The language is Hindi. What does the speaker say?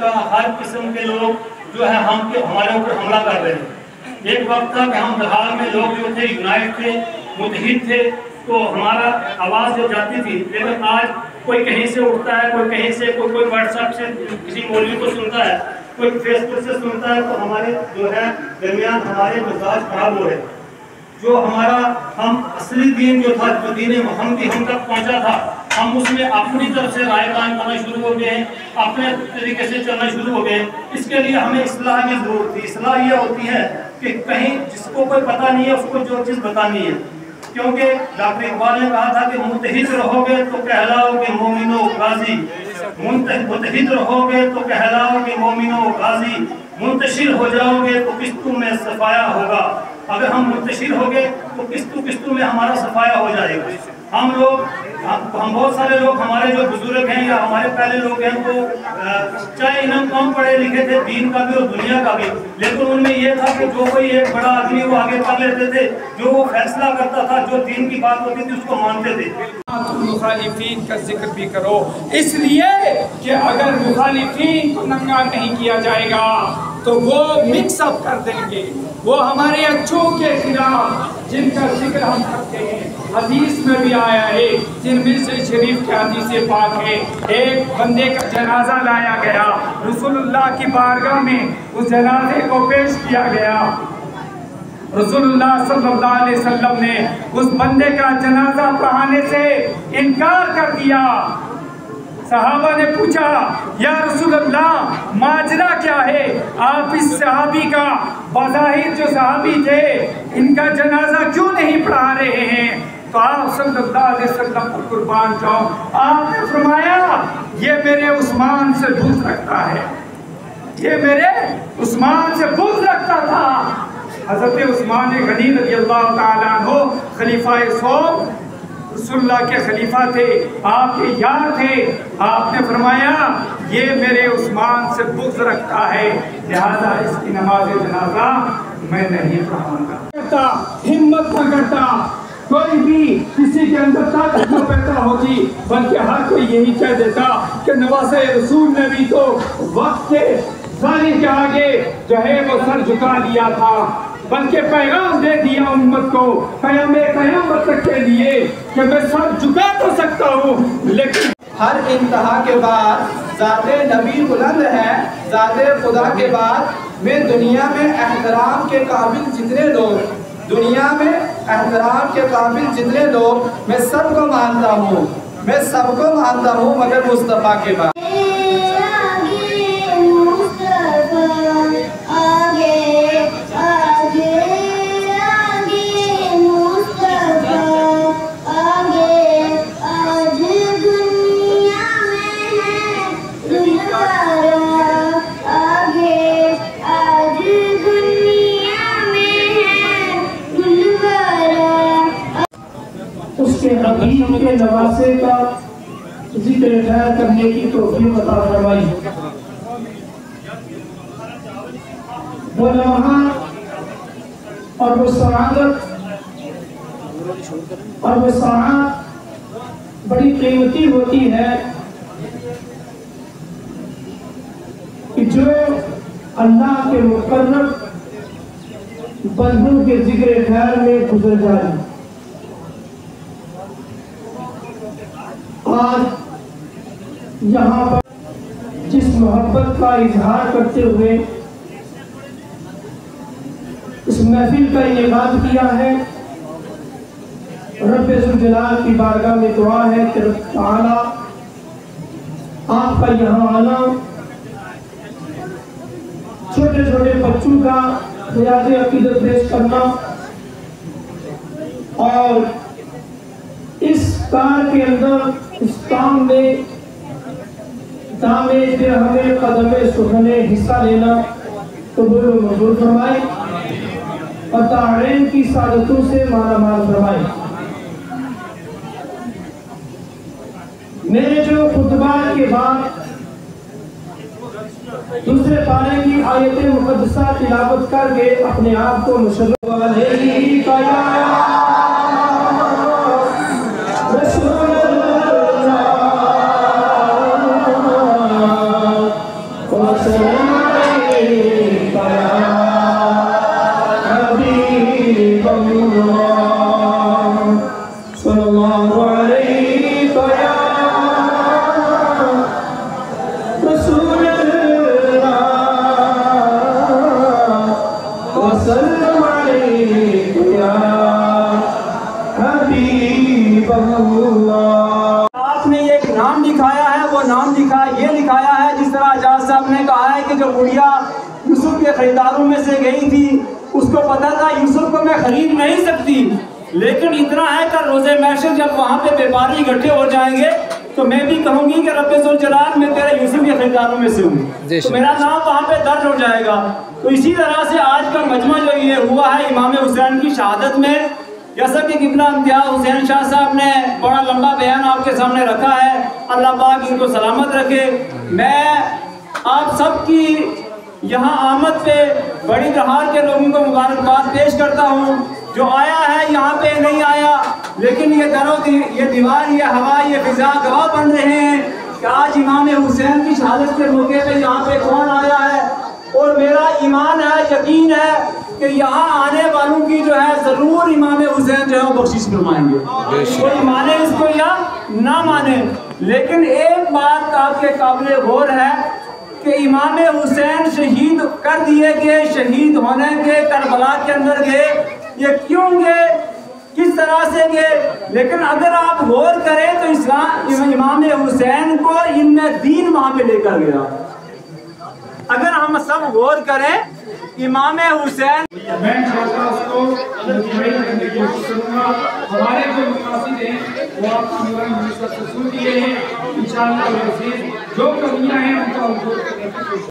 का हर किस्म के लोग जो है हमारे ऊपर हमला कर रहे हैं। एक वक्त था कि हम बिहार में लोग जो थे यूनाइट थे, मुतहिद थे, तो हमारा आवाज़ जो जाती थी। लेकिन आज कोई कहीं से उठता है, कोई कहीं से, कोई व्हाट्सएप से किसी मौलवी को सुनता है, कोई फेसबुक से सुनता है, तो हमारे जो है दरमियान हमारे मिजाज खराब हो रहे हैं। जो हमारा हम असली दीन जो था, जो दीन मोहम्मदी हम तक पहुंचा था, हम उसमें अपनी तरफ से राय कायम करना शुरू हो गए हैं, अपने तरीके से चलना शुरू हो गए। इसके लिए हमें इस्लाह की जरूरत थी। इस्लाह ये होती है कि कहीं जिसको कोई पता नहीं है उसको जो चीज़ बतानी है, क्योंकि डॉक्टर इकबाल ने कहा था कि मुतहिद रहोगे तो कहलाओगे मोमिनो गाजी, मुतहिद रहोगे तो कहलाओगे मोमिनो गाजी, मुंतशिर हो जाओगे तो किस्तों में सफाया होगा। अगर हम मुंतशिर हो गए तो किस्तों में हमारा सफाया हो जाएगा। हम बहुत सारे लोग, हमारे जो बुजुर्ग हैं या हमारे पहले लोग हैं, तो चाहे इन्हें कम पढ़े लिखे थे, दीन का भी और दुनिया का भी, लेकिन उनमें यह था कि जो कोई एक बड़ा आदमी वो आगे कर लेते थे, जो वो फैसला करता था, जो दीन की बात होती थी उसको मानते थे। मुखालिफीन का जिक्र भी करो, इसलिए कि अगर मुखालिफीन को नंगा नहीं किया जाएगा तो वो मिक्स अप कर देंगे, वो हमारे अच्छों के खिलाफ जिनका जिक्र हम करते हैं। हदीस में भी आया है, तिरमिज़ी शरीफ के हदीस पाक है, एक बंदे का जनाजा लाया गया, रसूलुल्लाह की बारगाह में उस जनाजे को पेश किया गया। रसूलुल्लाह सल्लल्लाहु अलैहि वसल्लम ने उस बंदे का जनाजा पढ़ाने से इनकार कर दिया। सहाबा ने पूछा, या रसूलल्लाह माजरा क्या है? आप इस सहाबी का, बज़ाहिर जो सहाबी थे, इनका जनाजा क्यों नहीं पढ़ा रहे हैं? तो आप सल्लल्लाहु अलैहि वसल्लम पर कुर्बान जाओ, आपने फरमाया ये मेरे उस्मान से बुग़्ज़ रखता है, ये मेरे उस्मान से बुग़्ज़ रखता था। हज़रत उस्मान गनी रज़ियल्लाहु ताला अन्हु खलीफाए सौम, रसूलुल्लाह के खलीफा थे, आपके यार थे। आपने फरमाया ये मेरे उस्मान से बुग़्ज़ रखता है, लिहाजा इसकी नमाज जनाजा मैं नहीं पढ़ाऊंगा। हिम्मत न करता, कोई भी किसी के अंदर ताकत न पैदा होती, बल्कि हर कोई यही कह देता कि नवाज़े रसूल ने भी तो वक्त के जालिम के आगे जो है वो सर झुका लिया था, बल्कि पैगाम दे दिया उम्मत को क़यामत तक के लिए कि मैं सर झुका तो सकता हूँ, लेकिन हर इंतहा के बाद ज़ाते नबी बुलंद है, ज़ाते खुदा के बाद में दुनिया में एहतराम के काबिल जितने लोग, दुनिया में एहतराम के काबिल जितने लोग, मैं सबको मानता हूँ, मैं सबको मानता हूँ मगर मुस्तफ़ा के बाद। उसके हबीब के नवासे का जिक्र खैर करने की तौफीक अता फरमाई। वो लम्हा और वो सआदत और वो सआदत बड़ी कीमती होती है कि जो अल्लाह के मुकर्रब बंदों के जिक्र खैर में गुजर जाए। आज यहाँ पर जिस मोहब्बत का इजहार करते हुए इस महफिल का इनेकाद किया है, रब्बे ज़ुल जलाल की बारगाह में दुआ है कि रब तआला आपका यहाँ आना, छोटे छोटे बच्चों का रियाज़ अक़ीदत पेश करना और इस कार के अंदर इस काम में दामे हमें कदमे सुखने हिस्सा लेना कबूल व मंजूर फरमाए और तारीन की सादतों से माला माल फरमाए। मेरे जो खुतबा के बाद दूसरे पारे की आयत मुक़द्दसा तिलावत करके अपने आप को मुशर्रफ अलैहि सल्लल्लाहु अलैहि रसूल अल्लाह वसल्लम अलैहि या हबीब अल्लाह। आपने एक नाम लिखाया है, वो नाम ये लिखाया है जिस तरह आजाद साहब ने कहा है कि जो गुड़िया यूसुफ के खरीदारों में से गई थी, उसको पता था यूसुफ को मैं खरीद नहीं सकती, लेकिन इतना है कि रोज़े महशर जब वहाँ पे व्यापारी इकट्ठे हो जाएंगे तो मैं भी कहूँगी कि रब्बे ज़ुल जलाल मैं तेरे यूसुफ के खरीदारों में से हूँ, तो मेरा नाम वहाँ पे दर्ज हो जाएगा। तो इसी तरह से आज का मजमा जो ये हुआ है इमाम हुसैन की शहादत में, जैसा कि क़िबला इम्तियाज़ हुसैन शाह साहब ने बड़ा लंबा बयान आपके सामने रखा है, अल्लाह पाक इनको सलामत रखे। मैं आप सबकी यहाँ आमद पे बड़ी दहाड़ के लोगों को मुबारकबाद पेश करता हूँ। जो आया है यहाँ पे नहीं आया, लेकिन ये ये दीवार, ये हवा, ये फिजा गवाह बन रहे हैं कि आज इमाम हुसैन की शहादत के मौके पे यहाँ पे कौन आया है। और मेरा ईमान है, यकीन है कि यहाँ आने वालों की जो है ज़रूर इमाम हुसैन जो है वो बख्शिश फरमाएंगे, कोई माने इसको या ना माने। लेकिन एक बात आपके काबिल गौर है कि इमाम हुसैन शहीद कर दिए गए, शहीद होने के करबला के अंदर गए, ये क्यों गए, किस तरह से गए, लेकिन अगर आप गौर करें तो इमाम हुसैन को इल्म दीन वहाँ पे लेकर गया। अगर हम सब गौर करें इमाम हुसैन, मैं इंशाअल्लाह उसको करने की कोशिश करूँगा। हमारे जो मकासद हैं वो आपकी सुन दिए हैं, इंशाअल्लाह जो कमियाँ हैं उनका दूर करने की कोशिश